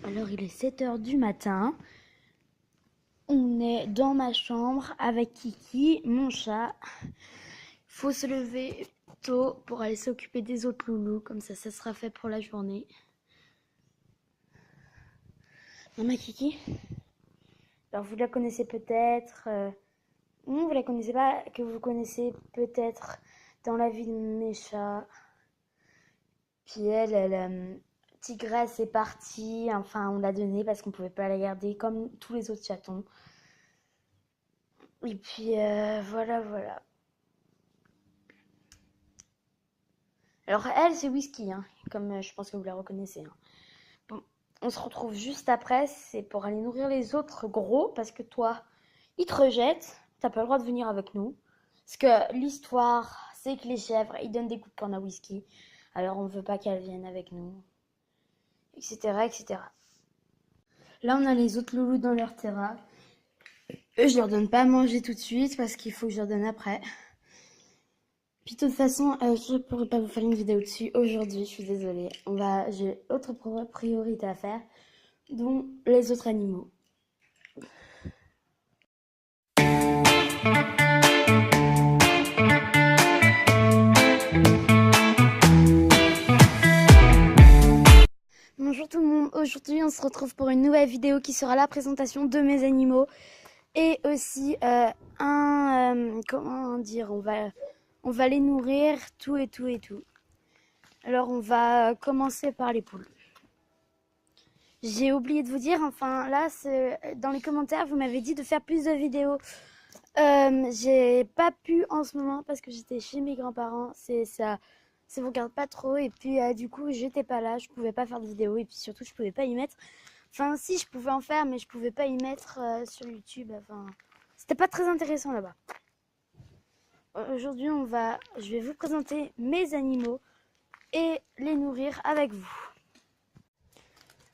Alors il est 7 h du matin. On est dans ma chambre avec Kiki, mon chat. Faut se lever tôt pour aller s'occuper des autres loulous. Comme ça sera fait pour la journée. Maman Kiki. Alors vous la connaissez peut-être. Non, vous la connaissez pas. Que vous connaissez peut-être dans la vie de mes chats. Puis elle Tigresse est partie, enfin on l'a donnée parce qu'on pouvait pas la garder comme tous les autres chatons. Et puis voilà. Alors elle c'est Whisky, hein, comme je pense que vous la reconnaissez. Hein. Bon, on se retrouve juste après, c'est pour aller nourrir les autres gros parce que toi, ils te rejettent, t'as pas le droit de venir avec nous. Parce que l'histoire, c'est que les chèvres, ils donnent des coups de corne à Whisky, alors on veut pas qu'elle vienne avec nous. Etc, etc. Là, on a les autres loulous dans leur terrain. Eux, je leur donne pas à manger tout de suite parce qu'il faut que je leur donne après. Puis de toute façon, je pourrais pas vous faire une vidéo dessus aujourd'hui, je suis désolée. J'ai autre priorité à faire, dont les autres animaux. Bonjour tout le monde, aujourd'hui on se retrouve pour une nouvelle vidéo qui sera la présentation de mes animaux et aussi comment dire, on va les nourrir, tout. Alors on va commencer par les poules. J'ai oublié de vous dire, enfin là, dans les commentaires, vous m'avez dit de faire plus de vidéos. J'ai pas pu en ce moment parce que j'étais chez mes grands-parents, ça vous regarde pas trop et puis du coup j'étais pas là, je pouvais pas faire de vidéo et puis surtout je pouvais pas y mettre. Enfin si, je pouvais en faire mais je pouvais pas y mettre sur YouTube, enfin c'était pas très intéressant là-bas. Aujourd'hui je vais vous présenter mes animaux et les nourrir avec vous.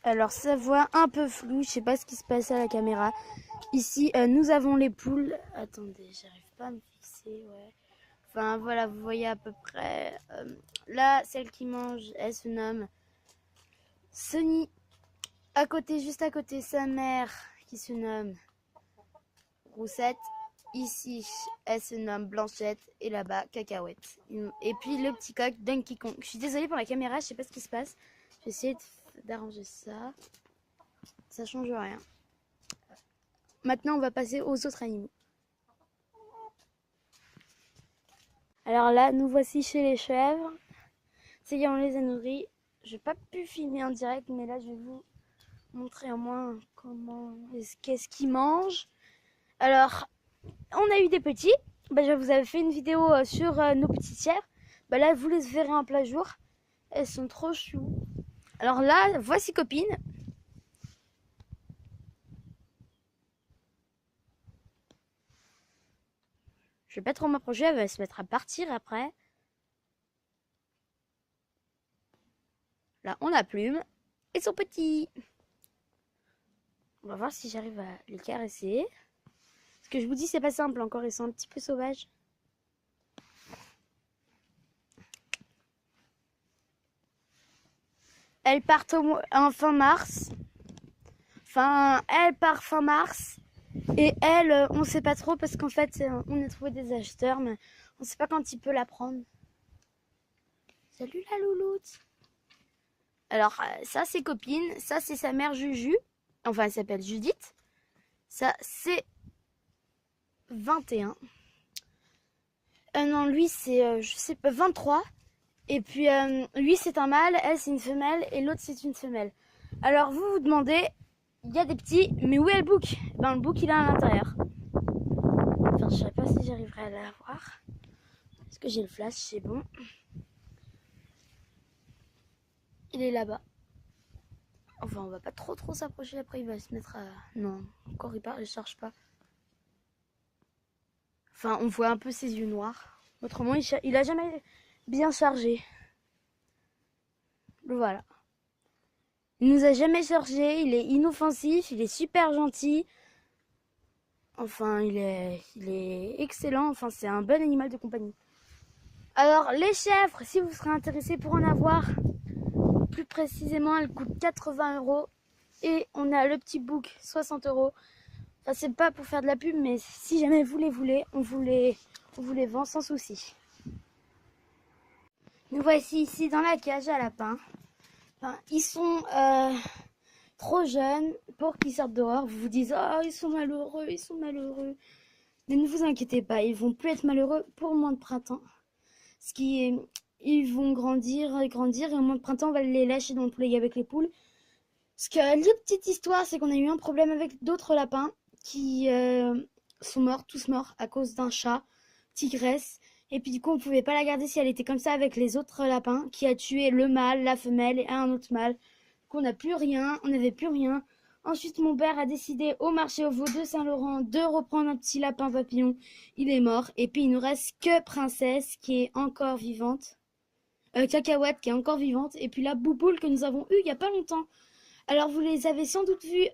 Alors ça voit un peu flou, je sais pas ce qui se passe à la caméra. Ici nous avons les poules. Attendez, j'arrive pas à me fixer, ouais. Enfin voilà, vous voyez à peu près. Là, celle qui mange, elle se nomme Sunny. À côté, juste à côté, sa mère qui se nomme Roussette. Ici, elle se nomme Blanchette et là-bas, Cacahuète. Et puis le petit coq, Donkey Kong. Je suis désolée pour la caméra, je sais pas ce qui se passe. Je vais essayer d'arranger ça. Ça change rien. Maintenant, on va passer aux autres animaux. Alors là, nous voici chez les chèvres. Ça y est, on les a nourris. Je n'ai pas pu filmer en direct, mais là, je vais vous montrer au moins qu'est-ce qu'ils mangent. Alors, on a eu des petits. Je vous avais fait une vidéo sur nos petites chèvres. Là, vous les verrez en plein jour. Elles sont trop chou. Alors là, voici Copine. Je vais pas trop m'approcher, elle va se mettre à partir après. Là, on a Plume. Ils sont petits. On va voir si j'arrive à les caresser. Ce que je vous dis, c'est pas simple encore, ils sont un petit peu sauvages. Elles partent en fin mars. Enfin, elle part fin mars. Et elle, on sait pas trop parce qu'en fait, on a trouvé des acheteurs, mais on sait pas quand il peut la prendre. Salut la louloute. Alors, ça c'est Copine, ça c'est sa mère Juju. Enfin, elle s'appelle Judith. Ça c'est 21. Non, lui c'est, je sais pas, 23. Et puis, lui c'est un mâle, elle c'est une femelle et l'autre c'est une femelle. Alors, vous vous demandez, il y a des petits, mais où est le bouc? Le bouc il est à l'intérieur. Enfin, je sais pas si j'arriverai à l'avoir. Est-ce que j'ai le flash? C'est bon. Il est là-bas. Enfin, on va pas trop s'approcher, après il va se mettre à... Non, encore il charge pas. Enfin, on voit un peu ses yeux noirs. Autrement, il a jamais bien chargé. Le voilà. Il nous a jamais chargé, il est inoffensif, il est super gentil. Enfin, il est excellent, enfin, c'est un bon animal de compagnie. Alors, les chèvres, si vous serez intéressé pour en avoir, plus précisément, elles coûtent 80 €. Et on a le petit book, 60 euros. Enfin, c'est pas pour faire de la pub, mais si jamais vous les voulez, on vous les vend sans souci. Nous voici ici dans la cage à lapins. Enfin, ils sont trop jeunes pour qu'ils sortent dehors. Vous vous dites, oh, ils sont malheureux, ils sont malheureux. Mais ne vous inquiétez pas, ils vont plus être malheureux pour le mois de printemps. Ils vont grandir, et au mois de printemps, on va les lâcher dans le poulailler avec les poules. Parce que la petite histoire, c'est qu'on a eu un problème avec d'autres lapins qui sont morts, tous morts, à cause d'un chat, tigresse. Et puis du coup, on pouvait pas la garder si elle était comme ça avec les autres lapins, qui a tué le mâle, la femelle et un autre mâle. Donc on n'a plus rien, on n'avait plus rien. Ensuite, mon père a décidé au marché aux veaux de Saint-Laurent de reprendre un petit lapin papillon. Il est mort. Et puis il nous reste que Princesse qui est encore vivante. Cacahuète qui est encore vivante. Et puis la Bouboule que nous avons eue il n'y a pas longtemps. Alors vous les avez sans doute vus,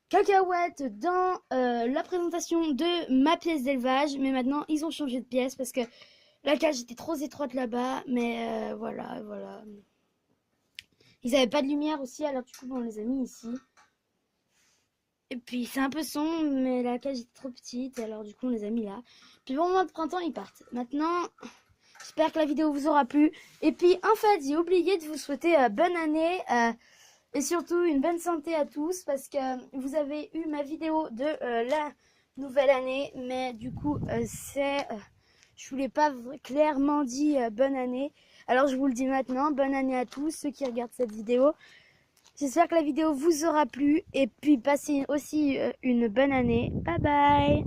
Cacahuète dans la présentation de ma pièce d'élevage. Mais maintenant ils ont changé de pièce parce que la cage était trop étroite là-bas. Mais voilà. Ils n'avaient pas de lumière aussi, alors du coup on les a mis ici. Et puis c'est un peu sombre, mais la cage est trop petite, alors du coup on les a mis là. Puis bon, au mois de printemps ils partent. Maintenant, j'espère que la vidéo vous aura plu. Et puis en fait, j'ai oublié de vous souhaiter bonne année et surtout une bonne santé à tous, parce que vous avez eu ma vidéo de la nouvelle année, mais du coup je vous l'ai pas clairement dit bonne année. Alors je vous le dis maintenant, bonne année à tous ceux qui regardent cette vidéo. J'espère que la vidéo vous aura plu et puis passez aussi une bonne année. Bye bye.